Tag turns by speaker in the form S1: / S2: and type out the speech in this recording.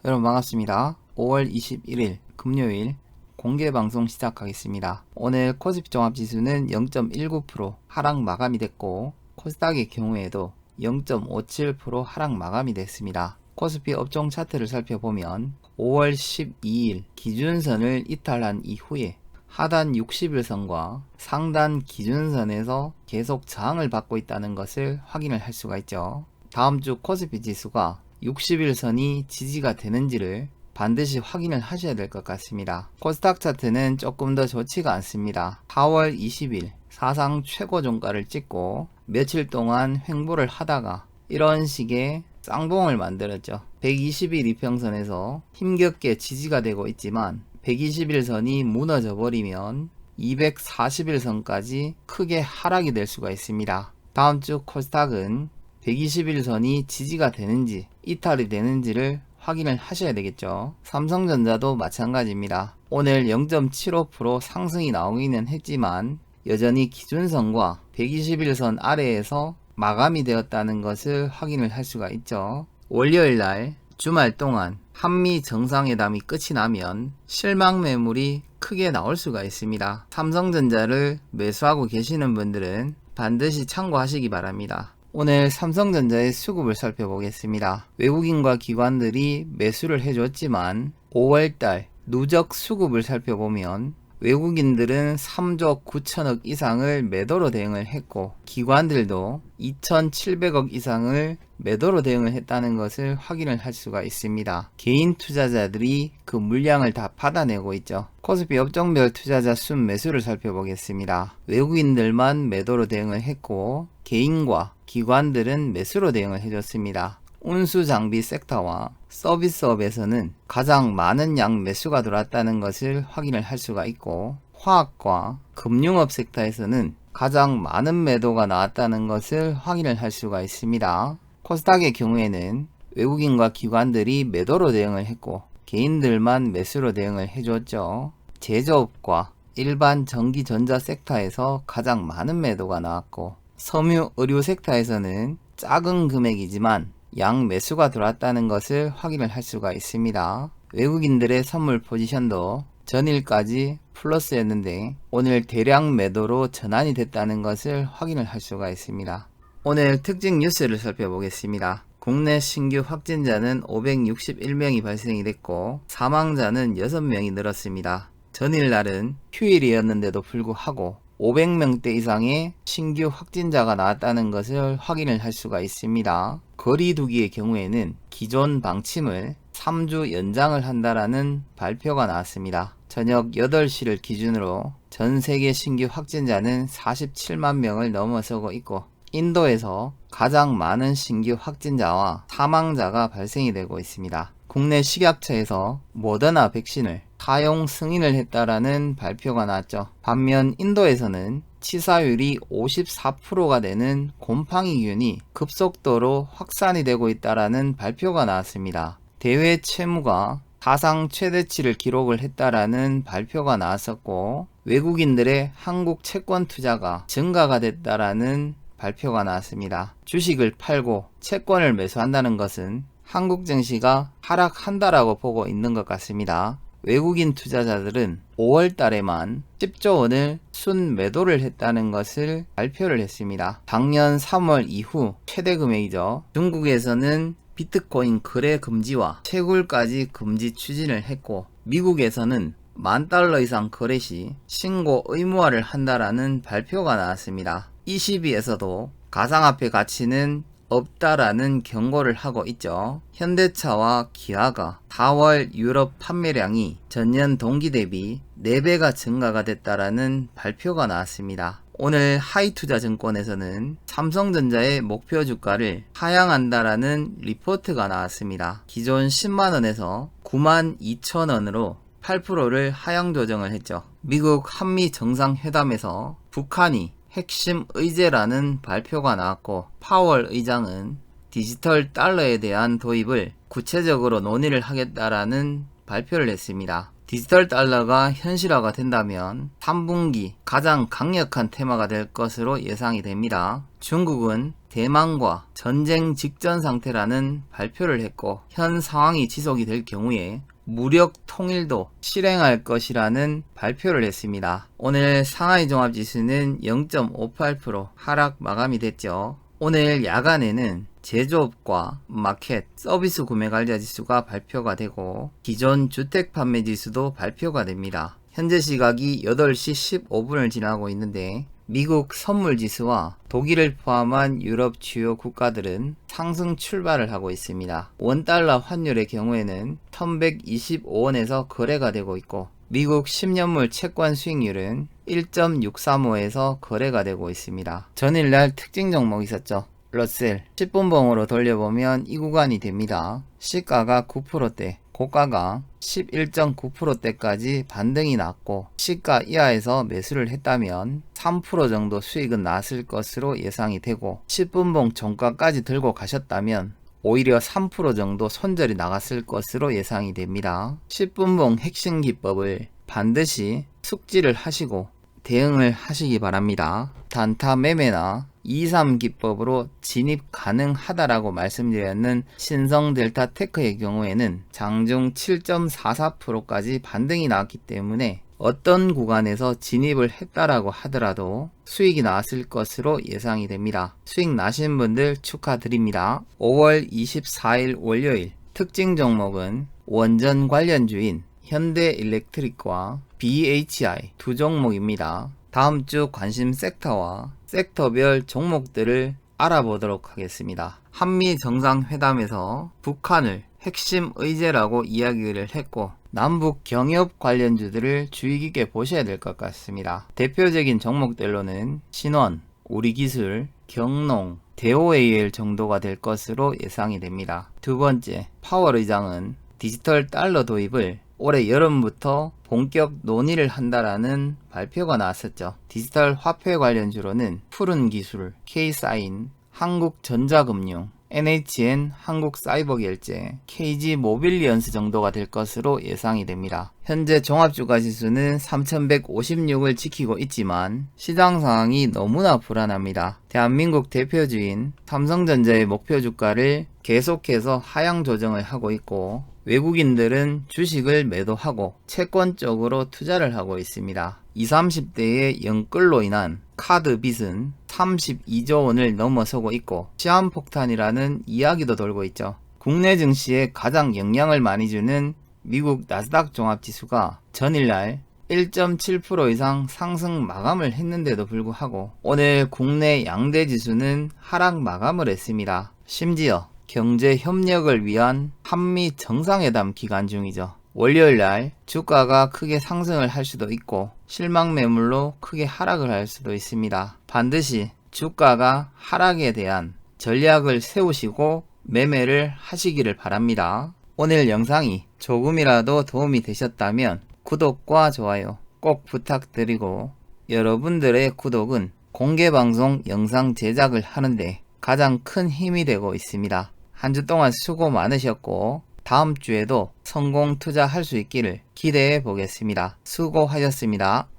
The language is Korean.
S1: 여러분 반갑습니다. 5월 21일 금요일 공개방송 시작하겠습니다. 오늘 코스피 종합지수는 0.19% 하락 마감이 됐고 코스닥의 경우에도 0.57% 하락 마감이 됐습니다. 코스피 업종 차트를 살펴보면 5월 12일 기준선을 이탈한 이후에 하단 60일선과 상단 기준선에서 계속 저항을 받고 있다는 것을 확인을 할 수가 있죠. 다음주 코스피 지수가 60일선이 지지가 되는지를 반드시 확인을 하셔야 될 것 같습니다. 코스닥 차트는 조금 더 좋지가 않습니다. 4월 20일 사상 최고 종가를 찍고 며칠 동안 횡보를 하다가 이런 식의 쌍봉을 만들었죠. 120일 이평선에서 힘겹게 지지가 되고 있지만 121선이 무너져 버리면 240일선까지 크게 하락이 될 수가 있습니다. 다음 주 코스닥은 121선이 지지가 되는지 이탈이 되는지를 확인을 하셔야 되겠죠. 삼성전자도 마찬가지입니다. 오늘 0.75% 상승이 나오기는 했지만 여전히 기준선과 121선 아래에서 마감이 되었다는 것을 확인을 할 수가 있죠. 월요일날 주말 동안 한미 정상회담이 끝이 나면 실망 매물이 크게 나올 수가 있습니다. 삼성전자를 매수하고 계시는 분들은 반드시 참고하시기 바랍니다. 오늘 삼성전자의 수급을 살펴보겠습니다. 외국인과 기관들이 매수를 해줬지만 5월달 누적 수급을 살펴보면 외국인들은 3조 9천억 이상을 매도로 대응을 했고 기관들도 2,700억 이상을 매도로 대응을 했다는 것을 확인을 할 수가 있습니다. 개인 투자자들이 그 물량을 다 받아내고 있죠. 코스피 업종별 투자자 순 매수를 살펴보겠습니다. 외국인들만 매도로 대응을 했고 개인과 기관들은 매수로 대응을 해줬습니다. 운수 장비 섹터와 서비스업에서는 가장 많은 양 매수가 들어왔다는 것을 확인을 할 수가 있고 화학과 금융업 섹터에서는 가장 많은 매도가 나왔다는 것을 확인을 할 수가 있습니다. 코스닥의 경우에는 외국인과 기관들이 매도로 대응을 했고 개인들만 매수로 대응을 해줬죠. 제조업과 일반 전기전자 섹터에서 가장 많은 매도가 나왔고 섬유 의료 섹터에서는 작은 금액이지만 양 매수가 들어왔다는 것을 확인을 할 수가 있습니다. 외국인들의 선물 포지션도 전일까지 플러스였는데 오늘 대량 매도로 전환이 됐다는 것을 확인을 할 수가 있습니다. 오늘 특징 뉴스를 살펴보겠습니다. 국내 신규 확진자는 561명이 발생이 됐고 사망자는 6명이 늘었습니다. 전일날은 휴일이었는데도 불구하고 500명대 이상의 신규 확진자가 나왔다는 것을 확인을 할 수가 있습니다. 거리두기의 경우에는 기존 방침을 3주 연장을 한다라는 발표가 나왔습니다. 저녁 8시를 기준으로 전 세계 신규 확진자는 47만 명을 넘어서고 있고 인도에서 가장 많은 신규 확진자와 사망자가 발생이 되고 있습니다. 국내 식약처에서 모더나 백신을 사용 승인을 했다라는 발표가 나왔죠. 반면 인도에서는 치사율이 54%가 되는 곰팡이균이 급속도로 확산이 되고 있다라는 발표가 나왔습니다. 대외 채무가 사상 최대치를 기록을 했다라는 발표가 나왔었고 외국인들의 한국 채권 투자가 증가가 됐다라는 발표가 나왔습니다. 주식을 팔고 채권을 매수한다는 것은 한국 증시가 하락한다라고 보고 있는 것 같습니다. 외국인 투자자들은 5월 달에만 10조 원을 순 매도를 했다는 것을 발표를 했습니다. 작년 3월 이후 최대 금액이죠. 중국에서는 비트코인 거래 금지와 채굴까지 금지 추진을 했고 미국에서는 $10,000 이상 거래 시 신고 의무화를 한다라는 발표가 나왔습니다. ECB에서도 가상화폐 가치는 없다라는 경고를 하고 있죠. 현대차와 기아가 4월 유럽 판매량이 전년 동기 대비 4배가 증가가 됐다라는 발표가 나왔습니다. 오늘 하이투자증권에서는 삼성전자의 목표 주가를 하향한다라는 리포트가 나왔습니다. 기존 10만원에서 92,000원으로 8%를 하향 조정을 했죠. 미국 한미 정상회담에서 북한이 핵심 의제라는 발표가 나왔고 파월 의장은 디지털 달러에 대한 도입을 구체적으로 논의를 하겠다라는 발표를 했습니다. 디지털 달러가 현실화가 된다면 3분기 가장 강력한 테마가 될 것으로 예상이 됩니다. 중국은 대만과 전쟁 직전 상태라는 발표를 했고 현 상황이 지속이 될 경우에 무력 통일도 실행할 것이라는 발표를 했습니다. 오늘 상하이 종합지수는 0.58% 하락 마감이 됐죠. 오늘 야간에는 제조업과 마켓, 서비스 구매관리자 지수가 발표가 되고 기존 주택 판매 지수도 발표가 됩니다. 현재 시각이 8시 15분을 지나고 있는데 미국 선물 지수와 독일을 포함한 유럽 주요 국가들은 상승 출발을 하고 있습니다. 원달러 환율의 경우에는 1125원에서 거래가 되고 있고 미국 10년물 채권 수익률은 1.635에서 거래가 되고 있습니다. 전일날 특징 종목 있었죠. 러셀 10분봉으로 돌려보면 이 구간이 됩니다. 시가가 9%대, 고가가 11.9%대까지 반등이 났고 시가 이하에서 매수를 했다면 3% 정도 수익은 났을 것으로 예상이 되고 10분봉 종가까지 들고 가셨다면 오히려 3% 정도 손절이 나갔을 것으로 예상이 됩니다. 10분봉 핵심 기법을 반드시 숙지를 하시고 대응을 하시기 바랍니다. 단타 매매나 2-3 기법으로 진입 가능하다라고 말씀드렸는 신성 델타 테크의 경우에는 장중 7.44%까지 반등이 나왔기 때문에 어떤 구간에서 진입을 했다라고 하더라도 수익이 나왔을 것으로 예상이 됩니다. 수익 나신 분들 축하드립니다. 5월 24일 월요일 특징 종목은 원전 관련주인 현대일렉트릭과 BHI 두 종목입니다. 다음 주 관심 섹터와 섹터별 종목들을 알아보도록 하겠습니다. 한미 정상회담에서 북한을 핵심 의제라고 이야기를 했고 남북 경협 관련주들을 주의 깊게 보셔야 될 것 같습니다. 대표적인 종목들로는 신원, 우리기술, 경농, 대오AL 정도가 될 것으로 예상이 됩니다. 두 번째, 파월 의장은 디지털 달러 도입을 올해 여름부터 본격 논의를 한다라는 발표가 나왔었죠. 디지털 화폐 관련주로는 푸른기술, K사인, 한국전자금융, NHN 한국사이버결제, KG모빌리언스 정도가 될 것으로 예상이 됩니다. 현재 종합주가 지수는 3156을 지키고 있지만 시장 상황이 너무나 불안합니다. 대한민국 대표주인 삼성전자의 목표 주가를 계속해서 하향 조정을 하고 있고 외국인들은 주식을 매도하고 채권 쪽으로 투자를 하고 있습니다. 20, 30대의 연끌로 인한 카드 빚은 32조 원을 넘어서고 있고 시한폭탄이라는 이야기도 돌고 있죠. 국내 증시에 가장 영향을 많이 주는 미국 나스닥 종합지수가 전일날 1.7% 이상 상승 마감을 했는데도 불구하고 오늘 국내 양대 지수는 하락 마감을 했습니다. 심지어 경제 협력을 위한 한미 정상회담 기간 중이죠. 월요일날 주가가 크게 상승을 할 수도 있고 실망 매물로 크게 하락을 할 수도 있습니다. 반드시 주가가 하락에 대한 전략을 세우시고 매매를 하시기를 바랍니다. 오늘 영상이 조금이라도 도움이 되셨다면 구독과 좋아요 꼭 부탁드리고 여러분들의 구독은 공개방송 영상 제작을 하는데 가장 큰 힘이 되고 있습니다. 한 주 동안 수고 많으셨고 다음 주에도 성공 투자할 수 있기를 기대해 보겠습니다. 수고하셨습니다.